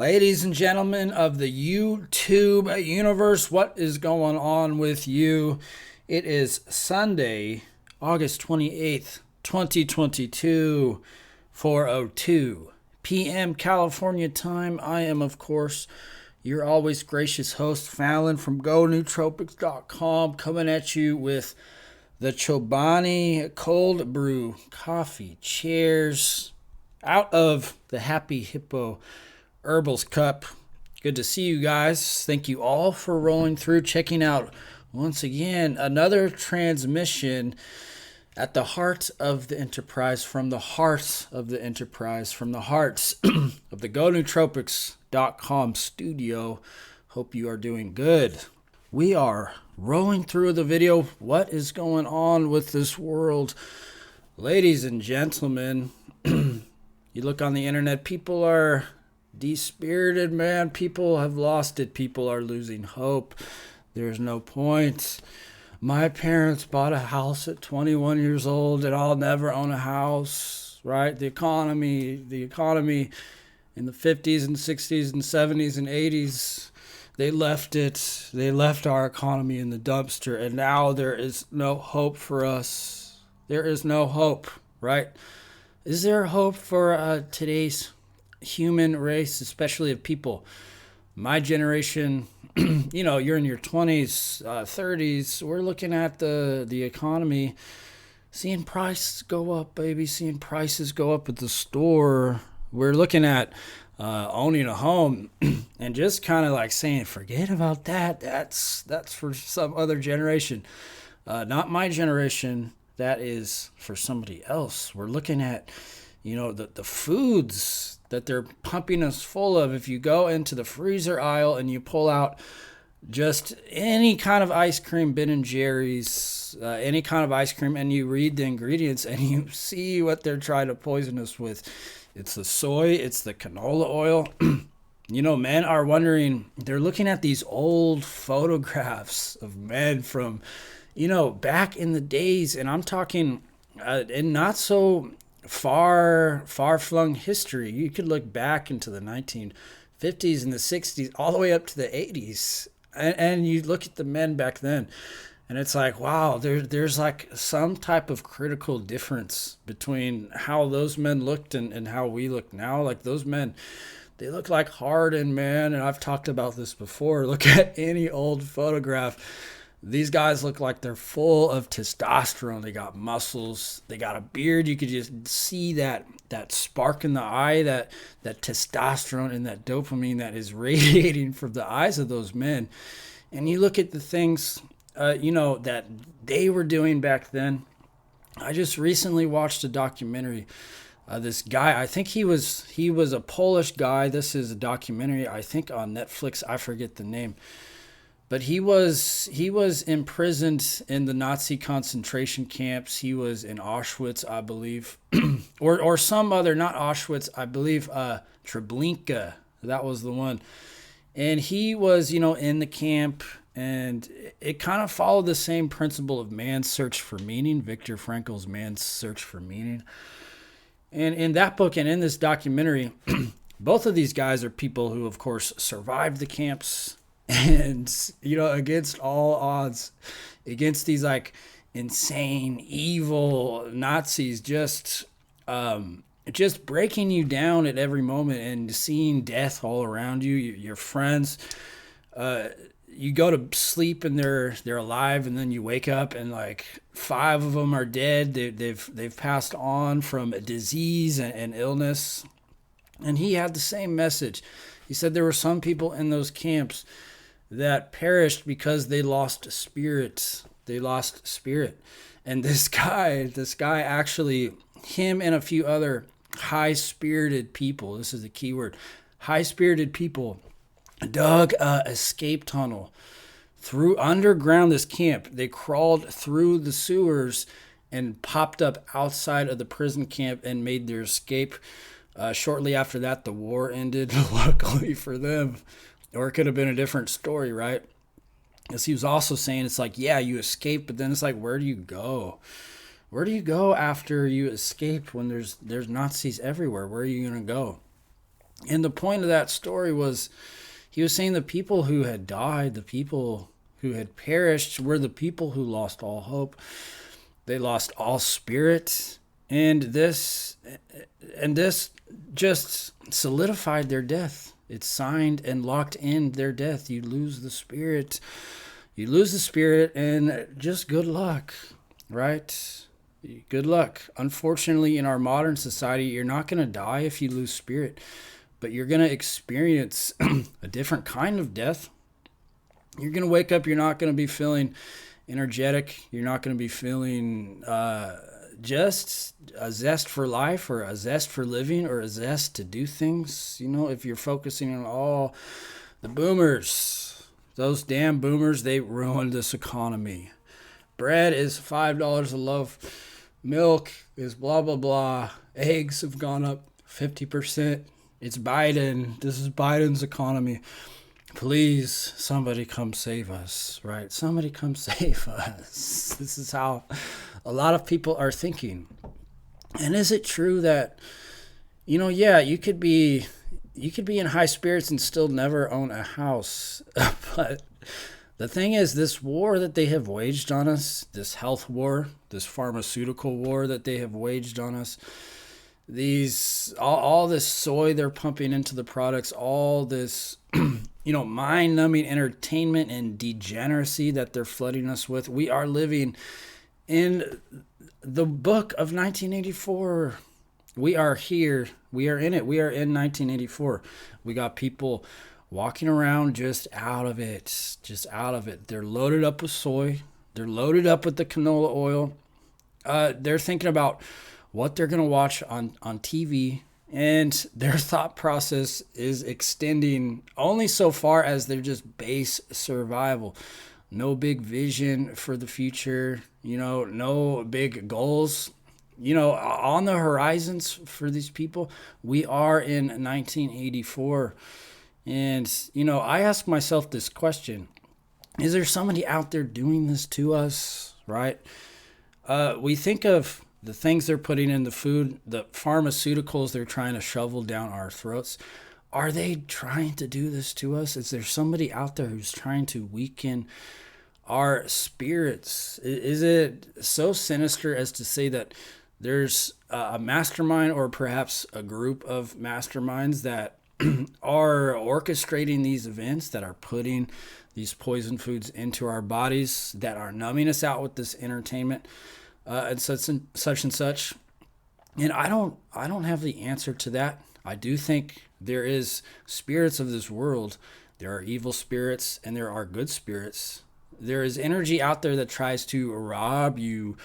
Ladies and gentlemen of the YouTube universe, what is going on with you? It is Sunday, August 28th, 2022, 4:02 p.m. California time. I am, of course, your always gracious host, Fallon from GoNootropics.com, coming at you with the Chobani Cold Brew Coffee. Cheers out of the Happy Hippo Herbal's Cup. Good to see you guys. Thank you all for rolling through, checking out once again another transmission at the heart of the enterprise, from the heart of the enterprise, from the hearts of the GoNootropics.com studio. Hope you are doing good. We are rolling through the video. What is going on with this world? Ladies and gentlemen, you look on the internet, people are dispirited, man. People have lost it. People are losing hope. There's no point. My parents bought a house at 21 years old, and I'll never own a house, right? The economy in the 50s and 60s and 70s and 80s, they left it. They left our economy in the dumpster, and now there is no hope for us. There is no hope, right? Is there hope for today's human race, especially of people my generation? You're in your 20s, 30s. We're looking at the economy, seeing prices go up, baby, seeing prices go up at the store. We're looking at owning a home and just kind of like saying, forget about that. That's for some other generation. Not my generation. That is for somebody else. We're looking at, the foods that they're pumping us full of. If you go into the freezer aisle and you pull out just any kind of ice cream, Ben and Jerry's, any kind of ice cream, and you read the ingredients and you see what they're trying to poison us with. It's the soy, it's the canola oil. Men are wondering, they're looking at these old photographs of men from, back in the days, and I'm talking in not so far-flung history. You could look back into the 1950s and the 60s, all the way up to the 80s, and you look at the men back then, and it's like, wow, there's like some type of critical difference between how those men looked and how we look now. Like those men, they look like hardened, man, and I've talked about this before. Look at any old photograph. These guys look like they're full of testosterone. They got muscles. They got a beard. You could just see that spark in the eye, that testosterone and that dopamine that is radiating from the eyes of those men. And you look at the things, that they were doing back then. I just recently watched a documentary. This guy, I think he was a Polish guy. This is a documentary, I think, on Netflix. I forget the name. But he was imprisoned in the Nazi concentration camps. He was in Auschwitz, I believe, or some other, not Auschwitz, I believe, Treblinka. That was the one. And he was, in the camp, and it kind of followed the same principle of man's search for meaning, Viktor Frankl's Man's Search for Meaning. And in that book and in this documentary, both of these guys are people who, of course, survived the camps. And, against all odds, against these like insane, evil Nazis, just breaking you down at every moment and seeing death all around you, your friends. You go to sleep and they're alive, and then you wake up and like 5 of them are dead. They've passed on from a disease and illness. And he had the same message. He said there were some people in those camps that perished because they lost spirit. They lost spirit. And this guy actually, him and a few other high-spirited people, this is the key word, high-spirited people, dug a escape tunnel through underground this camp. They crawled through the sewers and popped up outside of the prison camp and made their escape. Shortly after that, the war ended, luckily for them. Or it could have been a different story, right? Because he was also saying, it's like, yeah, you escape, but then it's like, where do you go? Where do you go after you escape when there's Nazis everywhere? Where are you going to go? And the point of that story was he was saying the people who had died, the people who had perished, were the people who lost all hope. They lost all spirit. And this just solidified their death. It signed and locked in their death. You lose the spirit. You lose the spirit, and just good luck, right? Good luck. Unfortunately, in our modern society, you're not going to die if you lose spirit, but you're going to experience a different kind of death. You're going to wake up, you're not going to be feeling energetic. You're not going to be feeling just a zest for life, or a zest for living, or a zest to do things. If you're focusing on all the boomers, those damn boomers, they ruined this economy. Bread is $5 a loaf. Milk is blah, blah, blah. Eggs have gone up 50%. It's Biden. This is Biden's economy. Please, somebody come save us, right? Somebody come save us. This is how a lot of people are thinking. And is it true that, yeah, you could be in high spirits and still never own a house. But the thing is, this war that they have waged on us, this health war, this pharmaceutical war that they have waged on us, all this soy they're pumping into the products, all this mind-numbing entertainment and degeneracy that they're flooding us with. We are living in the book of 1984. We are here. We are in it. We are in 1984. We got people walking around just out of it. They're loaded up with soy. They're loaded up with the canola oil. They're thinking about what they're going to watch on TV. And their thought process is extending only so far as they're just base survival. No big vision for the future, no big goals, on the horizons for these people. We are in 1984. And, I ask myself this question: is there somebody out there doing this to us, right? We think of the things they're putting in the food, the pharmaceuticals they're trying to shovel down our throats. Are they trying to do this to us? Is there somebody out there who's trying to weaken our spirits? Is it so sinister as to say that there's a mastermind, or perhaps a group of masterminds that are orchestrating these events, that are putting these poison foods into our bodies, that are numbing us out with this entertainment? And such and such. And I don't have the answer to that. I do think there is spirits of this world. There are evil spirits and there are good spirits. There is energy out there that tries to rob you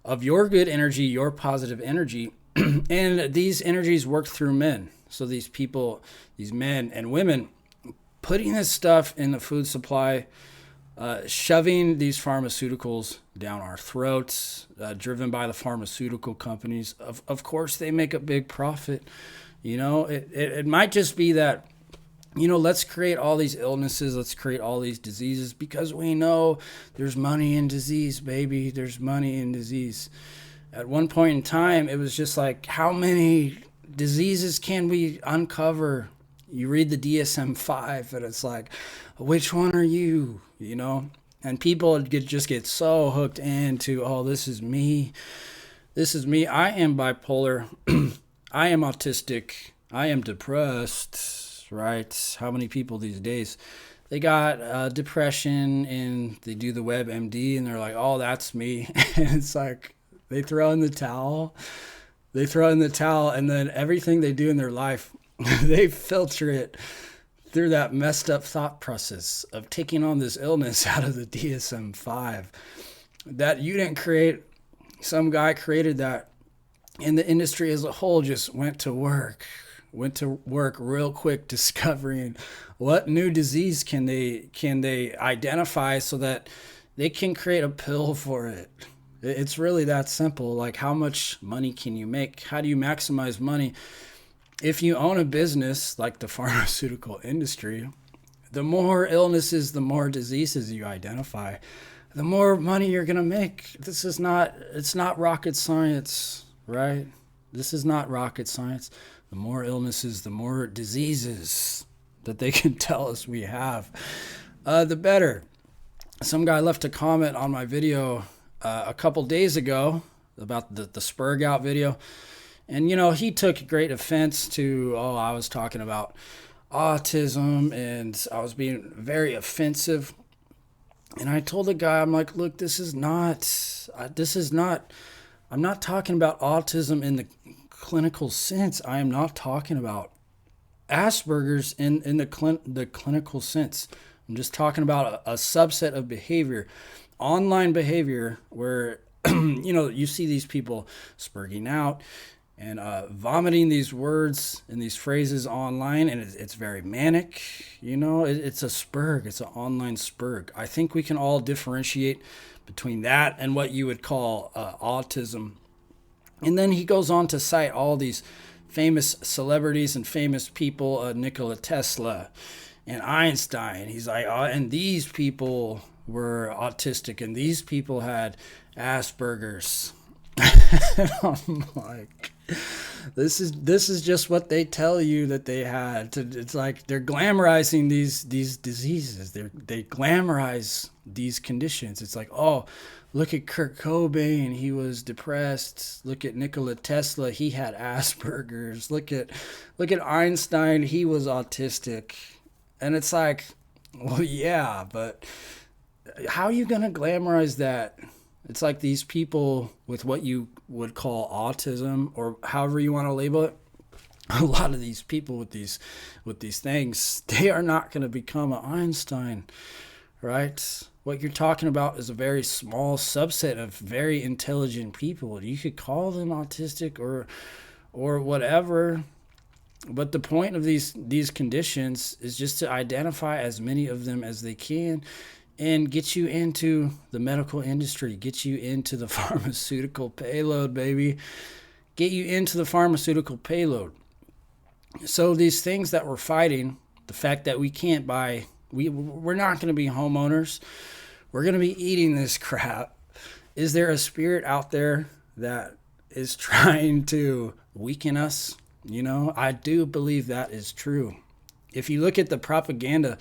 of your good energy, your positive energy. And these energies work through men. So these people, these men and women, putting this stuff in the food supply, shoving these pharmaceuticals down our throats, driven by the pharmaceutical companies. Of course, they make a big profit. It might just be that, let's create all these illnesses, let's create all these diseases, because we know there's money in disease, baby. There's money in disease. At one point in time, it was just like, how many diseases can we uncover? You read the DSM-5 and it's like, which one are you? And people just get so hooked into, oh, this is me. This is me. I am bipolar. I am autistic. I am depressed, right? How many people these days, they got depression and they do the WebMD and they're like, oh, that's me. And it's like, they throw in the towel. And then everything they do in their life, they filter it through that messed up thought process of taking on this illness out of the DSM-5 that you didn't create. Some guy created that, and the industry as a whole just went to work real quick, discovering what new disease can they identify so that they can create a pill for it. It's really that simple. Like, how much money can you make? How do you maximize money? If you own a business like the pharmaceutical industry, the more illnesses, the more diseases you identify, the more money you're going to make. It's not rocket science, right? This is not rocket science. the more illnesses, the more diseases that they can tell us we have, the better. Some guy left a comment on my video a couple days ago about the spur gout video. And, he took great offense to, I was talking about autism and I was being very offensive. And I told the guy, I'm like, look, I'm not talking about autism in the clinical sense. I am not talking about Asperger's in the clinical sense. I'm just talking about a subset of behavior, online behavior, where, you see these people spurging out and vomiting these words and these phrases online, and it's very manic. It's a spurg. It's an online spurg. I think we can all differentiate between that and what you would call autism. And then he goes on to cite all these famous celebrities and famous people, Nikola Tesla and Einstein. He's like, and these people were autistic, and these people had Asperger's. And I'm like, this is just what they tell you that they had. It's like they're glamorizing these diseases. They glamorize these conditions. It's like, oh, look at Kurt Cobain, he was depressed. Look at Nikola Tesla, he had Asperger's. Look at Einstein, he was autistic. And it's like, well, yeah, but how are you gonna glamorize that? It's like these people with what you would call autism, or however you want to label it. A lot of these people with these things, they are not going to become an Einstein, right? What you're talking about is a very small subset of very intelligent people. You could call them autistic or whatever, but the point of these conditions is just to identify as many of them as they can and get you into the medical industry, get you into the pharmaceutical payload, baby. Get you into the pharmaceutical payload. So these things that we're fighting, the fact that we can't buy, we're not going to be homeowners. We're going to be eating this crap. Is there a spirit out there that is trying to weaken us? I do believe that is true. If you look at the propaganda,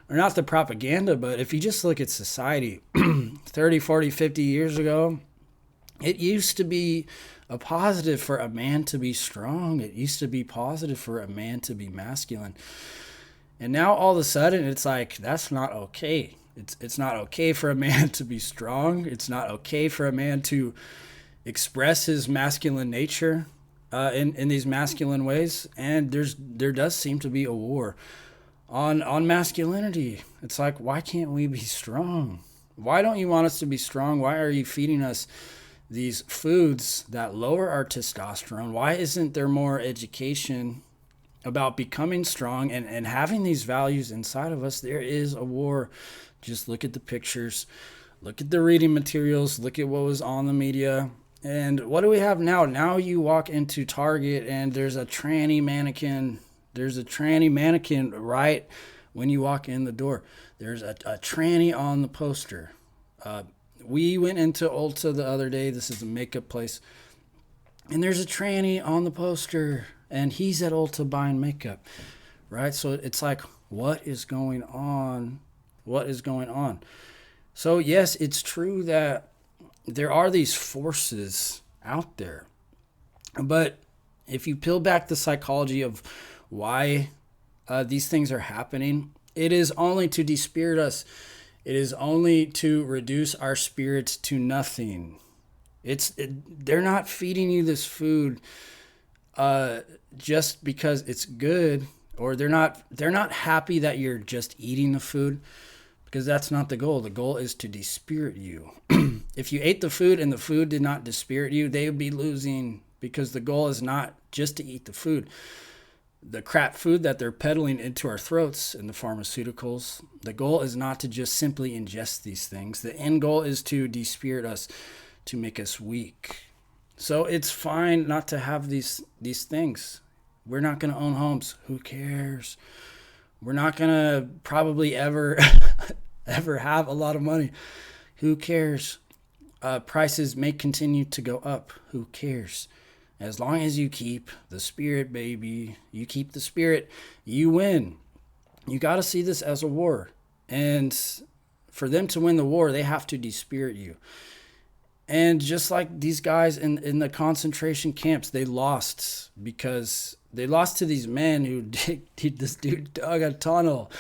or not the propaganda, but if you just look at society 30, 40, 50 years ago, it used to be a positive for a man to be strong. It used to be positive for a man to be masculine. And now all of a sudden it's like, that's not okay. It's not okay for a man to be strong. It's not okay for a man to express his masculine nature in these masculine ways. And there does seem to be a war on masculinity. It's like, why can't we be strong? Why don't you want us to be strong? Why are you feeding us these foods that lower our testosterone? Why isn't there more education about becoming strong and having these values inside of us? There is a war. Just look at the pictures, look at the reading materials, look at what was on the media. And what do we have now? Now you walk into Target and there's a tranny mannequin. There's a tranny mannequin right when you walk in the door. There's a tranny on the poster. We went into Ulta the other day. This is a makeup place. And there's a tranny on the poster. And he's at Ulta buying makeup. Right? So it's like, what is going on? What is going on? So yes, it's true that there are these forces out there. But if you peel back the psychology of why these things are happening, it is only to despirit us. It is only to reduce our spirits to nothing. They're not feeding you this food just because it's good, or they're not happy that you're just eating the food, because that's not the goal. The goal is to despirit you. If you ate the food and the food did not despirit you, they would be losing, because the goal is not just to eat the food. The crap food that they're peddling into our throats in the pharmaceuticals, the goal is not to just simply ingest these things. The end goal is to despirit us, to make us weak. So it's fine not to have these things. We're not going to own homes. Who cares? We're not going to probably ever have a lot of money. Who cares? Prices may continue to go up. Who cares? As long as you keep the spirit, baby, you keep the spirit, you win. You got to see this as a war. And for them to win the war, they have to despirit you. And just like these guys in the concentration camps, they lost because they lost to these men who this dude dug a tunnel.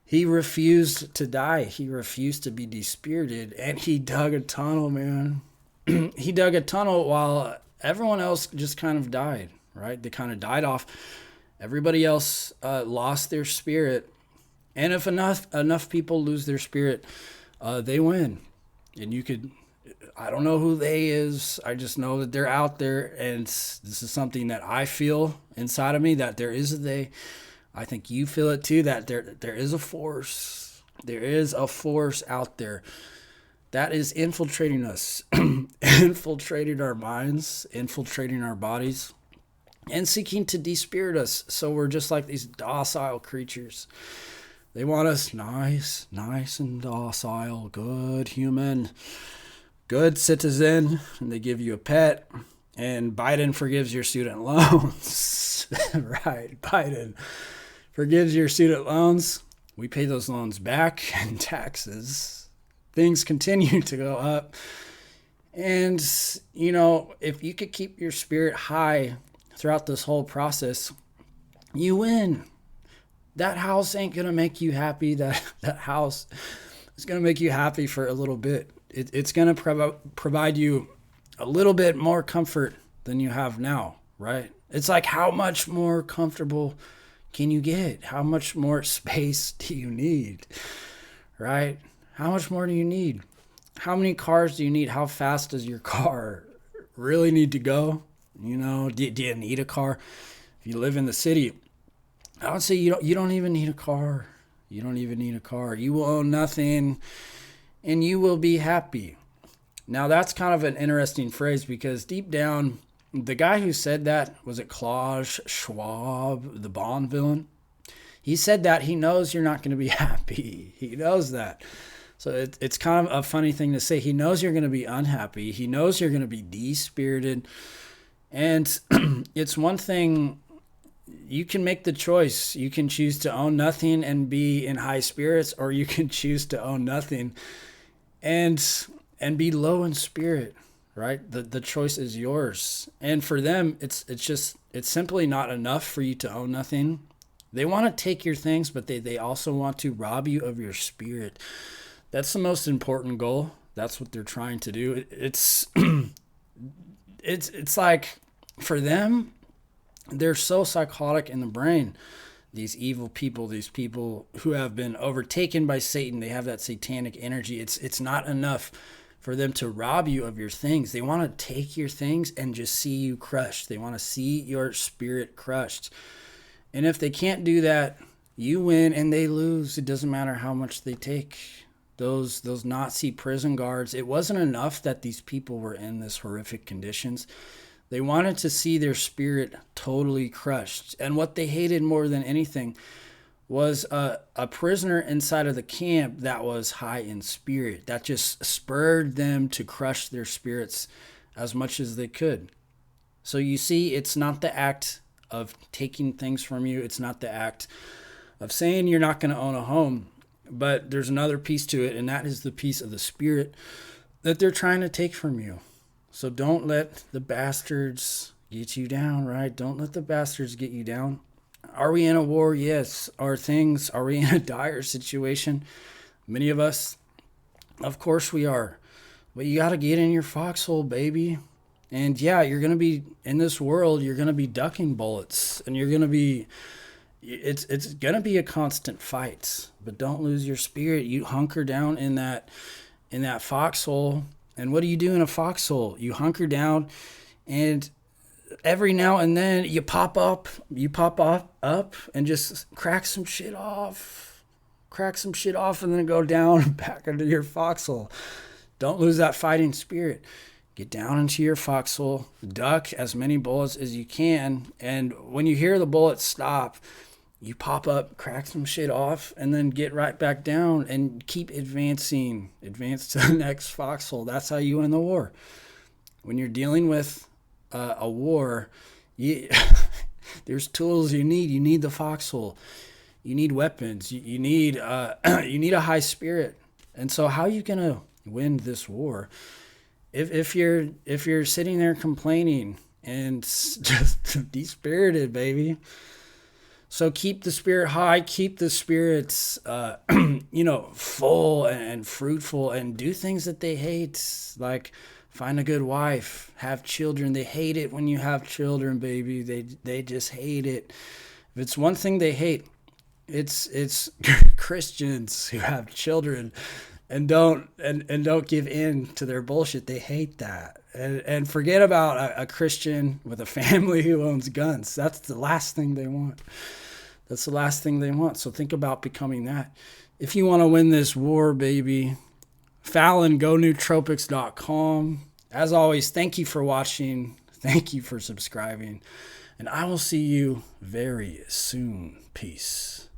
He refused to die. He refused to be despirited. And he dug a tunnel, man. He dug a tunnel while everyone else just kind of died, right? They kind of died off. Everybody else lost their spirit. And if enough people lose their spirit, they win. And you could, I don't know who they is. I just know that they're out there. And this is something that I feel inside of me, that there is a they. I think you feel it too, that there is a force. There is a force out there that is infiltrating us, infiltrating our minds, infiltrating our bodies, and seeking to despirit us. So we're just like these docile creatures. They want us nice and docile, good human, good citizen, and they give you a pet. And Biden forgives your student loans. Right, Biden forgives your student loans. We pay those loans back in taxes. Things continue to go up. And, you know, if you could keep your spirit high throughout this whole process, you win. That house ain't going to make you happy. That house is going to make you happy for a little bit. It's going to provide you a little bit more comfort than you have now, right? It's like, how much more comfortable can you get? How much more space do you need, right? How much more do you need? How many cars do you need? How fast does your car really need to go? You know, do you need a car? If you live in the city, I would say you don't even need a car. You don't even need a car. You will own nothing, and you will be happy. Now, that's kind of an interesting phrase, because deep down, the guy who said that, was it Klaus Schwab, the Bond villain? He said that he knows you're not going to be happy. He knows that. So it's kind of a funny thing to say. He knows you're going to be unhappy. He knows you're going to be despirited. And it's one thing, you can make the choice. You can choose to own nothing and be in high spirits, or you can choose to own nothing and be low in spirit, right? The choice is yours. And for them, it's simply not enough for you to own nothing. They want to take your things, but they also want to rob you of your spirit. That's the most important goal. That's what they're trying to do. It's like, for them, they're so psychotic in the brain. These evil people, these people who have been overtaken by Satan, they have that satanic energy. It's not enough for them to rob you of your things. They want to take your things and just see you crushed. They want to see your spirit crushed. And if they can't do that, you win and they lose. It doesn't matter how much they take. Those Nazi prison guards, it wasn't enough that these people were in this horrific conditions. They wanted to see their spirit totally crushed. And what they hated more than anything was a prisoner inside of the camp that was high in spirit. That just spurred them to crush their spirits as much as they could. So you see, it's not the act of taking things from you. It's not the act of saying you're not going to own a home. But there's another piece to it, and that is the piece of the spirit that they're trying to take from you. So don't let the bastards get you down, right? Don't let the bastards get you down. Are we in a war? Yes. Are we in a dire situation? Many of us, of course we are. But you got to get in your foxhole, baby. And yeah, you're going to be, in this world, you're going to be ducking bullets. And you're going to be, it's going to be a constant fight. But don't lose your spirit. You hunker down in that foxhole. And what do you do in a foxhole? You hunker down, and every now and then you pop up and just crack some shit off, and then go down back into your foxhole. Don't lose that fighting spirit. Get down into your foxhole, duck as many bullets as you can, and when you hear the bullets stop, you pop up, crack some shit off, and then get right back down and keep advancing. Advance to the next foxhole. That's how you win the war. When you're dealing with a war, you, there's tools you need. You need the foxhole. You need weapons. You need you need a high spirit. And so, how are you gonna win this war if you're sitting there complaining and just despirited, baby? So keep the spirit high, keep the spirits, full and fruitful, and do things that they hate, like find a good wife, have children. They hate it when you have children, baby. They just hate it. If it's one thing they hate, it's Christians who have children and don't give in to their bullshit. They hate that. And forget about a Christian with a family who owns guns. That's the last thing they want. That's the last thing they want. So think about becoming that. If you want to win this war, baby, Fallon, go nootropics.com. As always, thank you for watching. Thank you for subscribing. And I will see you very soon. Peace.